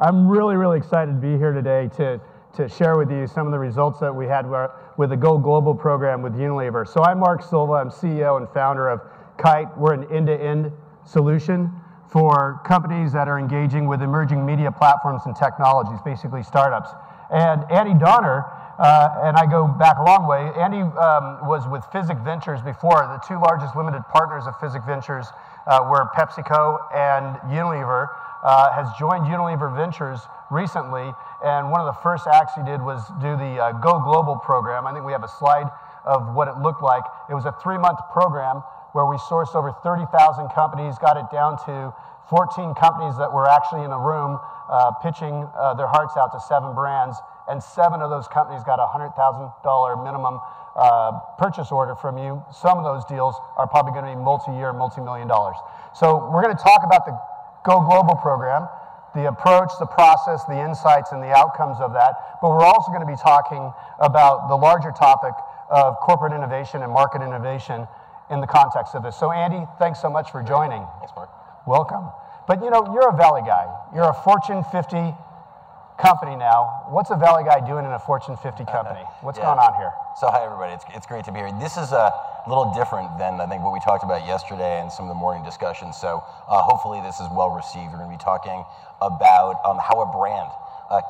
I'm really, really excited to be here today to share with you some of the results that we had with the Go Global program with Unilever. So I'm Mark Silva, I'm CEO and founder of KITE. We're an end-to-end solution for companies that are engaging with emerging media platforms and technologies, basically startups. And Andy Donner, and I go back a long way, Andy was with Physic Ventures before. The two largest limited partners of Physic Ventures were PepsiCo and Unilever. Has joined Unilever Ventures recently, and one of the first acts he did was do the Go Global program. I think we have a slide of what it looked like. It was a 3-month program where we sourced over 30,000 companies, got it down to 14 companies that were actually in the room pitching their hearts out to 7 brands, and 7 of those companies got a $100,000 minimum purchase order from you. Some of those deals are probably going to be multi-year, multi-million dollars. So we're going to talk about the Go Global program, the approach, the process, the insights, and the outcomes of that. But we're also going to be talking about the larger topic of corporate innovation and market innovation in the context of this. So Andy, thanks so much for joining. Thanks, Mark. Welcome. But you know, you're a Valley guy. You're a Fortune 50 company now. What's a Valley guy doing in a Fortune 50 company? What's going on here? So hi, everybody. It's great to be here. This is a little different than I think what we talked about yesterday and some of the morning discussions. So hopefully this is well received. We're going to be talking about how a brand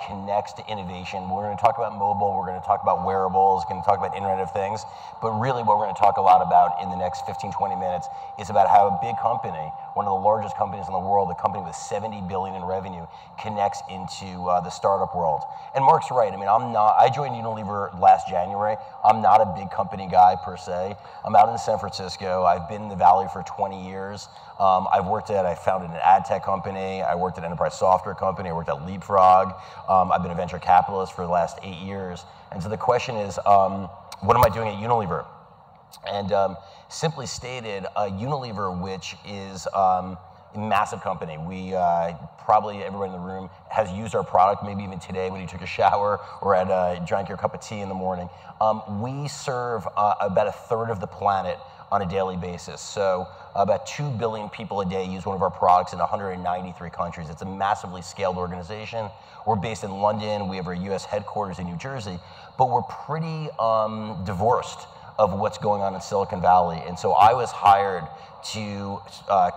connects to innovation. We're going to talk about mobile. We're going to talk about wearables. We're going to talk about Internet of Things. But really what we're going to talk a lot about in the next 15, 20 minutes is about how a big company, one of the largest companies in the world, a company with $70 billion in revenue, connects into the startup world. And Mark's right. I mean, I joined Unilever last January. I'm not a big company guy per se. I'm out in San Francisco. I've been in the Valley for 20 years. I founded an ad tech company. I worked at an enterprise software company. I worked at Leapfrog. I've been a venture capitalist for the last 8 years. And so the question is, what am I doing at Unilever? And simply stated, Unilever, which is a massive company. We probably everyone in the room has used our product, maybe even today when you took a shower or drank your cup of tea in the morning. We serve about a third of the planet on a daily basis. So about 2 billion people a day use one of our products in 193 countries. It's a massively scaled organization. We're based in London. We have our US headquarters in New Jersey, but we're pretty divorced of what's going on in Silicon Valley. And so I was hired to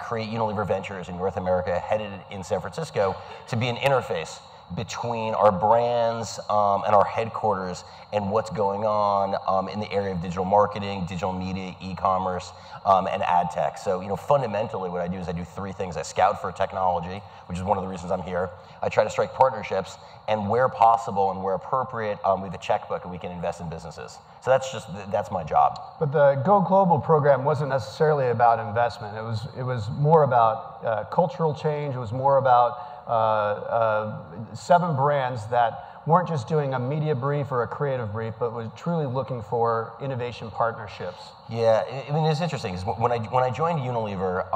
create Unilever Ventures in North America, headed in San Francisco, to be an interface between our brands and our headquarters and what's going on in the area of digital marketing, digital media, e-commerce, and ad tech. So, you know, fundamentally what I do is I do 3 things. I scout for technology, which is one of the reasons I'm here. I try to strike partnerships, and where possible and where appropriate, we have a checkbook and we can invest in businesses. So that's my job. But the Go Global program wasn't necessarily about investment. It was more about cultural change. It was more about 7 brands that weren't just doing a media brief or a creative brief, but was truly looking for innovation partnerships. Yeah, I mean, it's interesting. When I joined Unilever,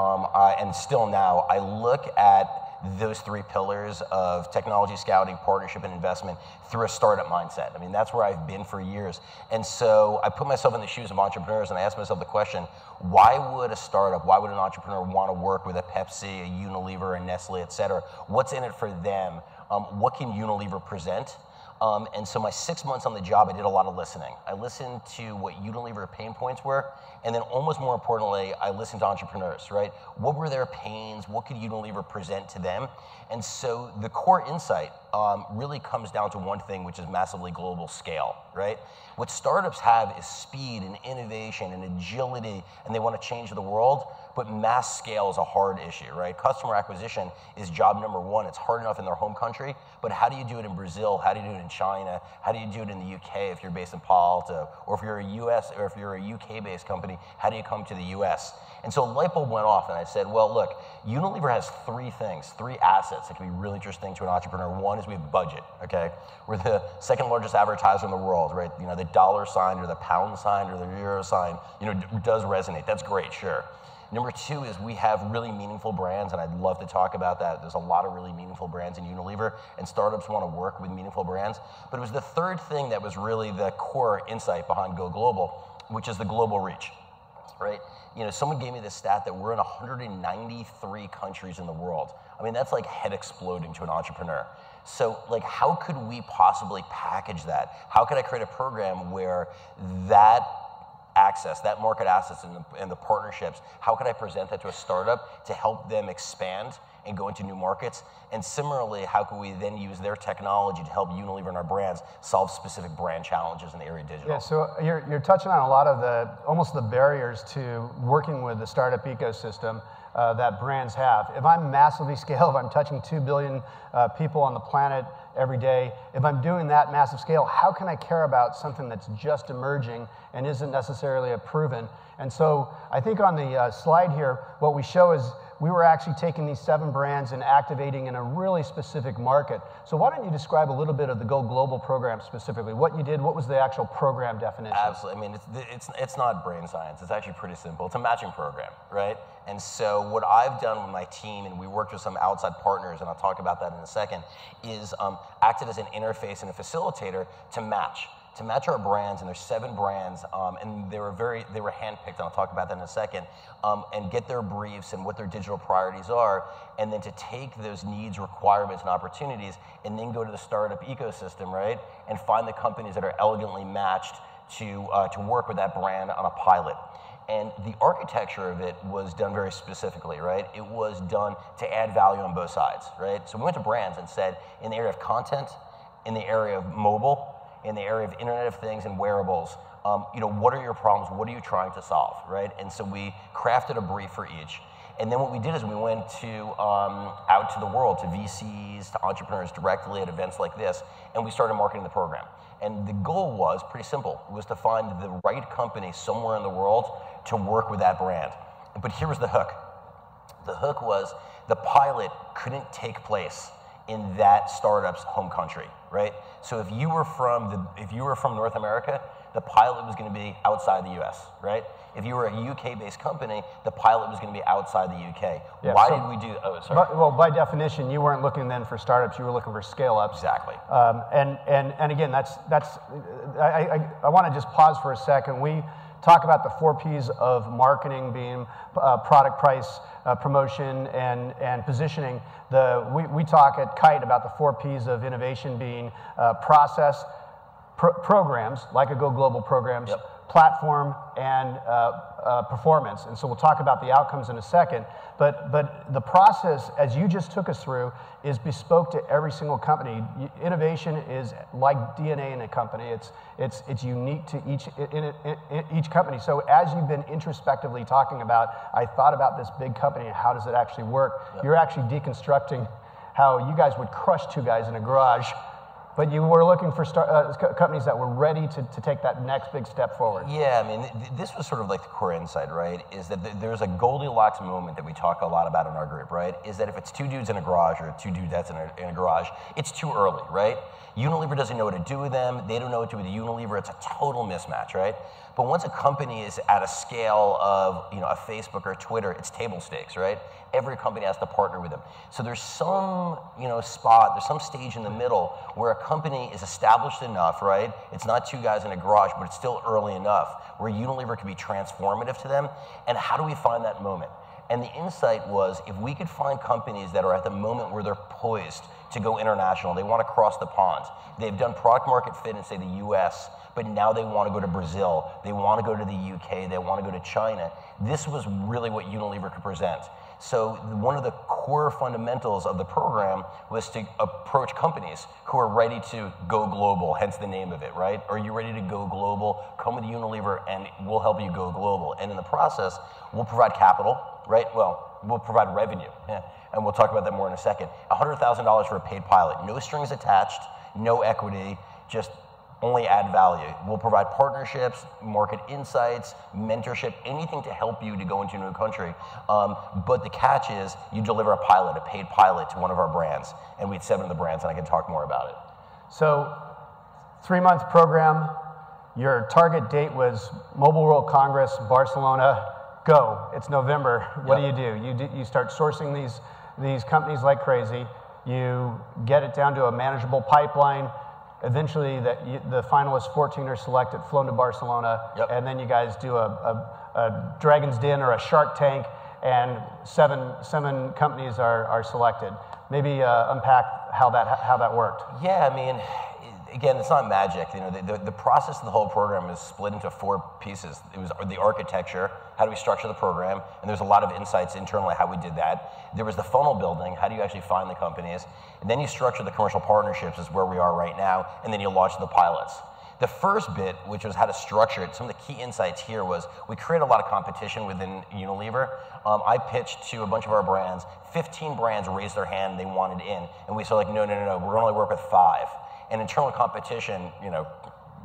and still now, I look at those 3 pillars of technology scouting, partnership, and investment through a startup mindset. I mean, that's where I've been for years. And so I put myself in the shoes of entrepreneurs and I asked myself the question, why would a startup, why would an entrepreneur want to work with a Pepsi, a Unilever, a Nestle, et cetera? What's in it for them? What can Unilever present? And so my 6 months on the job, I did a lot of listening. I listened to what Unilever pain points were, and then almost more importantly, I listened to entrepreneurs, right? What were their pains? What could Unilever present to them? And so the core insight really comes down to one thing, which is massively global scale, right? What startups have is speed and innovation and agility, and they want to change the world, but mass scale is a hard issue, right? Customer acquisition is job number 1. It's hard enough in their home country, but how do you do it in Brazil? How do you do it in China? How do you do it in the UK if you're based in Palo Alto? Or if you're a US or if you're a UK-based company, how do you come to the US? And so a light bulb went off and I said, well, look, Unilever has 3 things, 3 assets that can be really interesting to an entrepreneur. One is we have budget, okay? We're the 2nd largest advertiser in the world, right? You know, the dollar sign or the pound sign or the euro sign, you know, does resonate. That's great, sure. Number 2 is we have really meaningful brands, and I'd love to talk about that. There's a lot of really meaningful brands in Unilever, and startups want to work with meaningful brands. But it was the 3rd thing that was really the core insight behind Go Global, which is the global reach. right? Someone gave me this stat that we're in 193 countries in the world. I mean, that's like head exploding to an entrepreneur. So, like, how could we possibly package that? How could I create a program where that access, that market access and the partnerships, how could I present that to a startup to help them expand and go into new markets? And similarly, how can we then use their technology to help Unilever and our brands solve specific brand challenges in the area of digital? Yeah, so you're touching on a lot of almost the barriers to working with the startup ecosystem that brands have. If I'm massively scaled, if I'm touching 2 billion people on the planet every day, if I'm doing that massive scale, how can I care about something that's just emerging and isn't necessarily a proven? And so I think on the slide here, what we show is we were actually taking these 7 brands and activating in a really specific market. So why don't you describe a little bit of the Go Global program specifically? What you did, what was the actual program definition? Absolutely. I mean, it's not brain science. It's actually pretty simple. It's a matching program, right? And so what I've done with my team, and we worked with some outside partners, and I'll talk about that in a second, is acted as an interface and a facilitator to match our brands, and there's 7 brands, and they were handpicked, and I'll talk about that in a second, and get their briefs and what their digital priorities are, and then to take those needs, requirements, and opportunities, and then go to the startup ecosystem, right, and find the companies that are elegantly matched to work with that brand on a pilot. And the architecture of it was done very specifically, right? It was done to add value on both sides, right? So we went to brands and said, in the area of content, in the area of mobile, in the area of Internet of Things and wearables, what are your problems? What are you trying to solve, right? And so we crafted a brief for each. And then what we did is we went out to the world, to VCs, to entrepreneurs directly at events like this, and we started marketing the program. And the goal was pretty simple. It was to find the right company somewhere in the world to work with that brand. But here was the hook. The hook was the pilot couldn't take place in that startup's home country, right? So if you were from North America, the pilot was going to be outside the U.S., right? If you were a UK-based company, the pilot was going to be outside the UK. Yeah, Why did we do? Oh, sorry. Well, by definition, you weren't looking then for startups; you were looking for scale-ups. Exactly. And again, I want to just pause for a second. We talk about the 4 Ps of marketing being product, price, promotion, and positioning. We talk at KITE about the 4 Ps of innovation being process, programs, like a Go Global programs, platform, and performance. And so we'll talk about the outcomes in a second. But the process, as you just took us through, is bespoke to every single company. Innovation is like DNA in a company. It's unique to each company. So as you've been introspectively talking about, I thought about this big company and how does it actually work? You're actually deconstructing how you guys would crush 2 guys in a garage. But you were looking for companies that were ready to take that next big step forward. Yeah, I mean, this was sort of like the core insight, right? Is that there's a Goldilocks moment that we talk a lot about in our group, right? Is that if it's 2 dudes in a garage or 2 dudettes in a garage, it's too early, right? Unilever doesn't know what to do with them. They don't know what to do with Unilever. It's a total mismatch, right? But once a company is at a scale of a Facebook or Twitter, it's table stakes, right? Every company has to partner with them. So there's some spot, there's some stage in the middle where a company is established enough, right? It's not 2 guys in a garage, but it's still early enough where Unilever can be transformative to them. And how do we find that moment? And the insight was, if we could find companies that are at the moment where they're poised to go international, they want to cross the pond. They've done product market fit in, say, the US, but now they want to go to Brazil. They want to go to the UK. They want to go to China. This was really what Unilever could present. So one of the core fundamentals of the program was to approach companies who are ready to go global, hence the name of it, right? Are you ready to go global? Come with Unilever and we'll help you go global. And in the process, we'll provide capital, right? Well, we'll provide revenue. Yeah. And we'll talk about that more in a second. $100,000 for a paid pilot. No strings attached, no equity, just only add value. We'll provide partnerships, market insights, mentorship, anything to help you to go into a new country. But the catch is you deliver a pilot, a paid pilot to one of our brands. And we had 7 of the brands, and I can talk more about it. So 3-month program, your target date was Mobile World Congress, Barcelona. Go. It's November. What do? You start sourcing these companies like crazy. You get it down to a manageable pipeline. Eventually, the finalists 14 are selected, flown to Barcelona, and then you guys do a Dragon's Den or a Shark Tank, and seven companies are selected. Maybe unpack how that worked. Yeah, I mean, again, it's not magic. You know, the process of the whole program is split into 4 pieces. It was the architecture, how do we structure the program, and there's a lot of insights internally how we did that. There was the funnel building, how do you actually find the companies, and then you structure the commercial partnerships, is where we are right now, and then you launch the pilots. The first bit, which was how to structure it, some of the key insights here was we created a lot of competition within Unilever. I pitched to a bunch of our brands. 15 brands raised their hand, they wanted in, and we said, like, no, we're going to only work with 5. And internal competition, you know,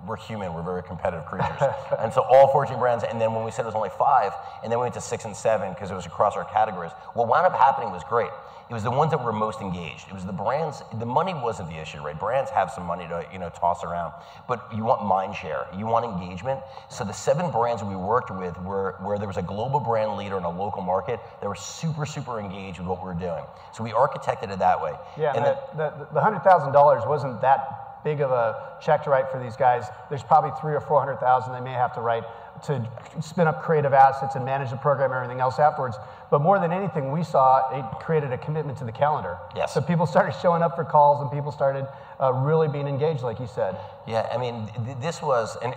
we're human, we're very competitive creatures. And so all 14 brands, and then when we said it was only 5, and then we went to 6 and 7 because it was across our categories, what wound up happening was great. It was the ones that were most engaged. It was the brands, the money wasn't the issue, right? Brands have some money to, you know, toss around, but you want mind share, you want engagement. So the 7 brands we worked with were where there was a global brand leader in a local market that were super, super engaged with what we were doing. So we architected it that way. Yeah, and the $100,000 wasn't that big of a check to write for these guys. There's probably $300,000 or $400,000 they may have to write to spin up creative assets and manage the program and everything else afterwards. But more than anything, we saw it created a commitment to the calendar. Yes. So people started showing up for calls, and people started really being engaged, like you said. Yeah, I mean, this was, I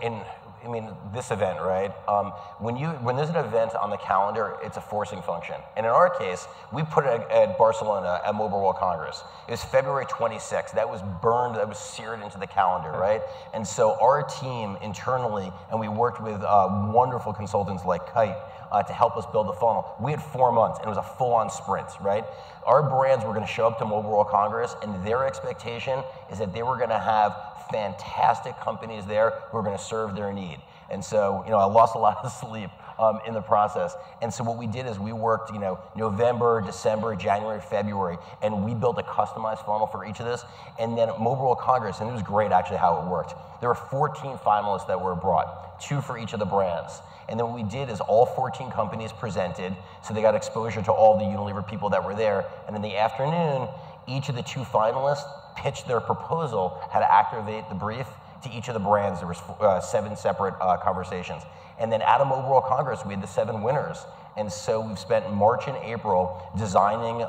mean, this event, right? When there's an event on the calendar, it's a forcing function. And in our case, we put it at Barcelona at Mobile World Congress. It was February 26th. That was burned, that was seared into the calendar, right? And so our team internally, and we worked with wonderful consultants like KITE to help us build the funnel. We had 4 months, and it was a full-on sprint, right? Our brands were going to show up to Mobile World Congress, and their expectation is that they were going to have fantastic companies there who are going to serve their need. And so, you know, I lost a lot of sleep in the process. And so what we did is we worked, you know, November, December, January, February, and we built a customized funnel for each of this. And then at Mobile World Congress, and it was great actually how it worked. There were 14 finalists that were brought, 2 for each of the brands. And then what we did is all 14 companies presented, so they got exposure to all the Unilever people that were there. And in the afternoon, each of the 2 finalists pitched their proposal, how to activate the brief to each of the brands. There was 7 separate conversations. And then at a Mobile World Congress, we had the 7 winners. And so we've spent March and April designing,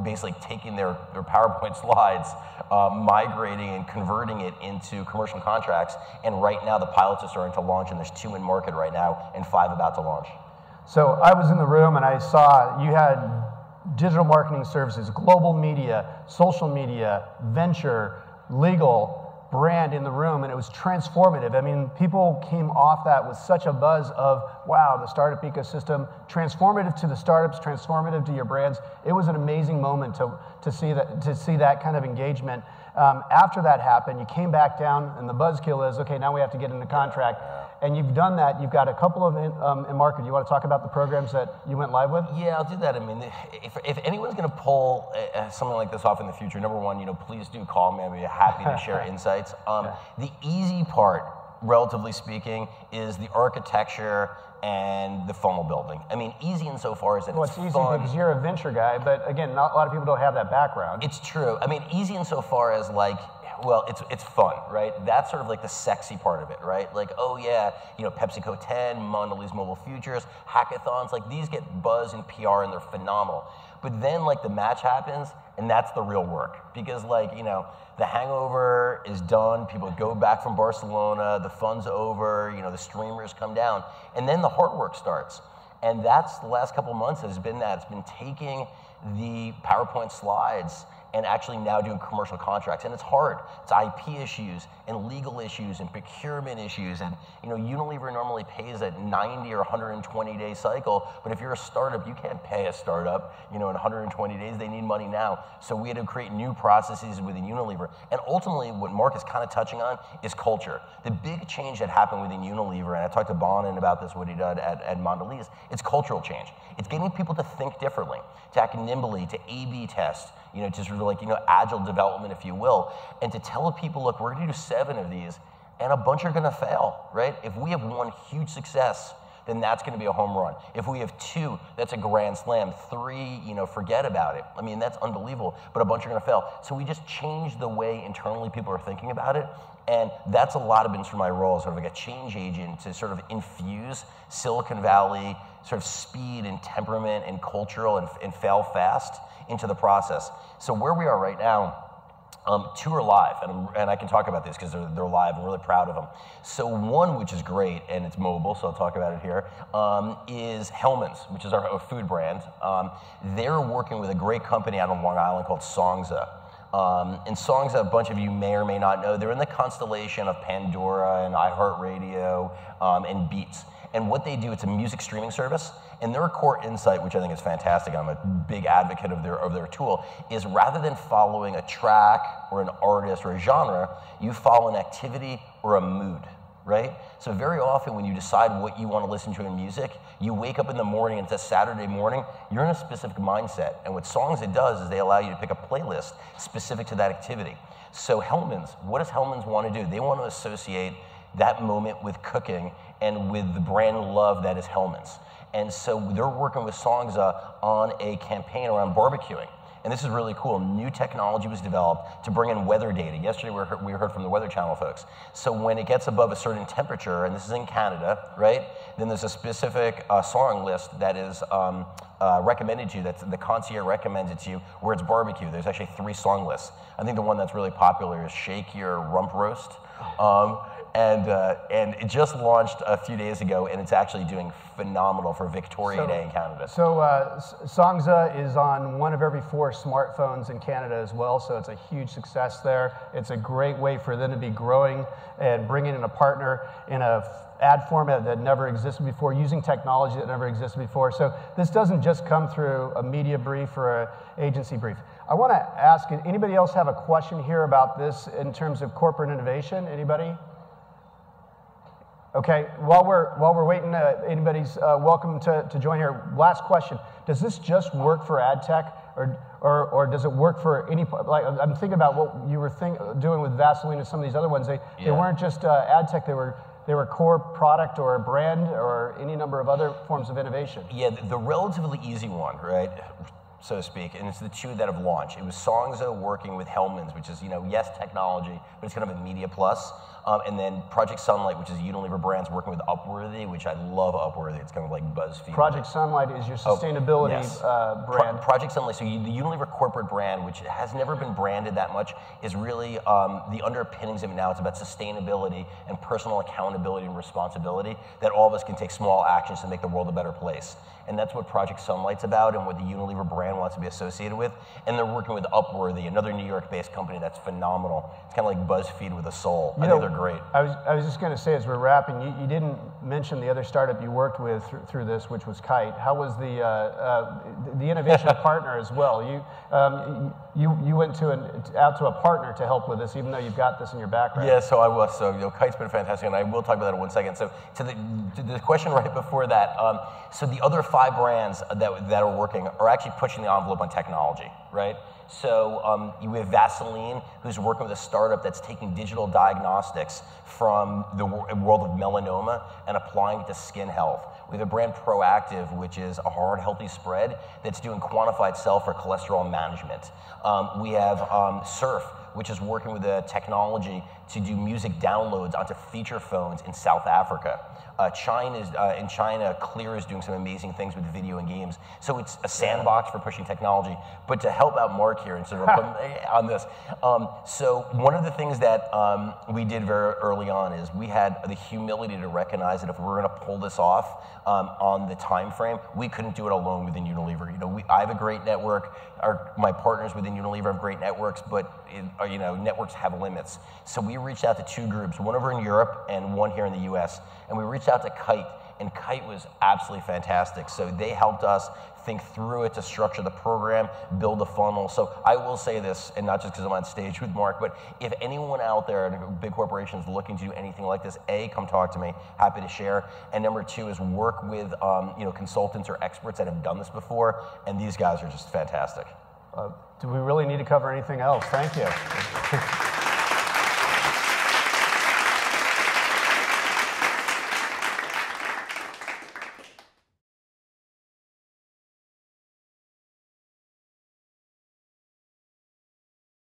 basically taking their PowerPoint slides, migrating and converting it into commercial contracts. And right now the pilots are starting to launch, and there's 2 in market right now and 5 about to launch. So I was in the room and I saw you had digital marketing services, global media, social media, venture, legal, brand in the room, and it was transformative. I mean, people came off that with such a buzz of, wow, the startup ecosystem, transformative to the startups, transformative to your brands. It was an amazing moment to see that kind of engagement. After that happened, you came back down, and the buzzkill is, okay, now we have to get into contract. And you've done that. You've got a couple of in market. You want to talk about the programs that you went live with? Yeah, I'll do that. I mean, if anyone's going to pull something like this off in the future, number one, you know, please do call me. I'd be happy to share insights. The easy part, relatively speaking, is the architecture and the funnel building. I mean, easy insofar as that it's easy fun. Because you're a venture guy, but again, not a lot of people don't have that background. It's true. I mean, easy insofar as like, well, it's fun, right? That's sort of like the sexy part of it, right? Like, oh yeah, you know, PepsiCo 10, Mondelez Mobile Futures, hackathons, like these get buzz and PR and they're phenomenal. But then like the match happens and that's the real work. Because like, you know, the hangover is done, people go back from Barcelona, the fun's over, you know, the streamers come down, and then the hard work starts. And that's the last couple of months has been that. It's been taking the PowerPoint slides and actually now doing commercial contracts. And it's hard. It's IP issues and legal issues and procurement issues. And you know, Unilever normally pays a 90 or 120-day cycle, but if you're a startup, you can't pay a startup, you know, in 120 days. They need money now. So we had to create new processes within Unilever. And ultimately, what Mark is kind of touching on is culture. The big change that happened within Unilever, and I talked to Bonin about this, what he did at Mondelez, it's cultural change. It's getting people to think differently, to act nimbly, to A/B test, you know, to sort of like, you know, agile development, if you will, and to tell people, look, we're going to do 7 of these, and a bunch are going to fail, right? If we have one huge success, then that's going to be a home run. If we have 2, that's a grand slam. 3, forget about it. I mean, that's unbelievable, but a bunch are going to fail. So we just change the way internally people are thinking about it, and that's a lot of been for my role, sort of like a change agent to sort of infuse Silicon Valley sort of speed and temperament and cultural and fail fast into the process. So where we are right now, 2 are live, and I can talk about this because they're live. I'm really proud of them. So one, which is great, and it's mobile, so I'll talk about it here, is Hellmann's, which is our food brand. They're working with a great company out on Long Island called Songza. And Songza, a bunch of you may or may not know, they're in the constellation of Pandora and iHeartRadio and Beats. And what they do, it's a music streaming service, and their core insight, which I think is fantastic, I'm a big advocate of their tool, is rather than following a track or an artist or a genre, you follow an activity or a mood, right? So very often when you decide what you want to listen to in music, you wake up in the morning, and it's a Saturday morning, you're in a specific mindset. And what Songs it does is they allow you to pick a playlist specific to that activity. So Hellmann's, what does Hellmann's want to do? They want to associate that moment with cooking and with the brand love that is Hellmann's. And so they're working with Songza on a campaign around barbecuing. And this is really cool. New technology was developed to bring in weather data. Yesterday we heard from the Weather Channel folks. So when it gets above a certain temperature, and this is in Canada, right, then there's a specific song list that is recommended to you, that the concierge recommends it to you, where it's barbecue. There's actually 3 song lists. I think the one that's really popular is Shake Your Rump Roast. And it just launched a few days ago, and it's actually doing phenomenal for Victoria Day in Canada. So Songza is on 1 of every 4 smartphones in Canada as well, so it's a huge success there. It's a great way for them to be growing and bringing in a partner in a ad format that never existed before, using technology that never existed before. So this doesn't just come through a media brief or an agency brief. I want to ask, anybody else have a question here about this in terms of corporate innovation? Anybody? Okay, while we're waiting, anybody's welcome to join here. Last question: does this just work for ad tech, or does it work for any? Like, I'm thinking about what you were doing with Vaseline and some of these other ones. They weren't just ad tech; they were core product or brand or any number of other forms of innovation. Yeah, the relatively easy one, right, so to speak, and it's the 2 that have launched. It was Songza working with Hellmann's, which is, yes, technology, but it's kind of a media plus. And then Project Sunlight, which is Unilever brands working with Upworthy, which I love Upworthy. It's kind of like BuzzFeed. Project Sunlight is your sustainability brand. Project Sunlight, so the Unilever corporate brand, which has never been branded that much, is really the underpinnings of it now. It's about sustainability and personal accountability and responsibility, that all of us can take small actions to make the world a better place. And that's what Project Sunlight's about and what the Unilever brand wants to be associated with. And they're working with Upworthy, another New York-based company that's phenomenal. It's kind of like BuzzFeed with a soul. I think they're great. I was just going to say, as we're wrapping, you didn't mention the other startup you worked with through this, which was KITE. How was the innovation partner as well? You went out to a partner to help with this, even though you've got this in your background. Yeah, so I was. So KITE's been fantastic, and I will talk about that in 1 second. So to the question right before that, so the other 5 brands that are working are actually pushing the envelope on technology, right? So you have Vaseline, who's working with a startup that's taking digital diagnostics from the world of melanoma and applying it to skin health. We have a brand Proactive, which is a hard, healthy spread that's doing quantified cell for cholesterol management. We have Surf, which is working with a technology to do music downloads onto feature phones in South Africa. In China, Clear is doing some amazing things with video and games. So it's a sandbox for pushing technology. But to help out Mark here and sort of on this, so one of the things that we did very early on is we had the humility to recognize that if we were going to pull this off on the time frame, we couldn't do it alone within Unilever. I have a great network. My partners within Unilever have great networks, but networks have limits. So we reached out to 2 groups, one over in Europe and one here in the US. And we reached out to KITE, and KITE was absolutely fantastic. So they helped us think through it to structure the program, build the funnel. So I will say this, and not just because I'm on stage with Mark, but if anyone out there, big corporations looking to do anything like this, A, come talk to me, happy to share. And number 2 is work with consultants or experts that have done this before, and these guys are just fantastic. Do we really need to cover anything else? Thank you.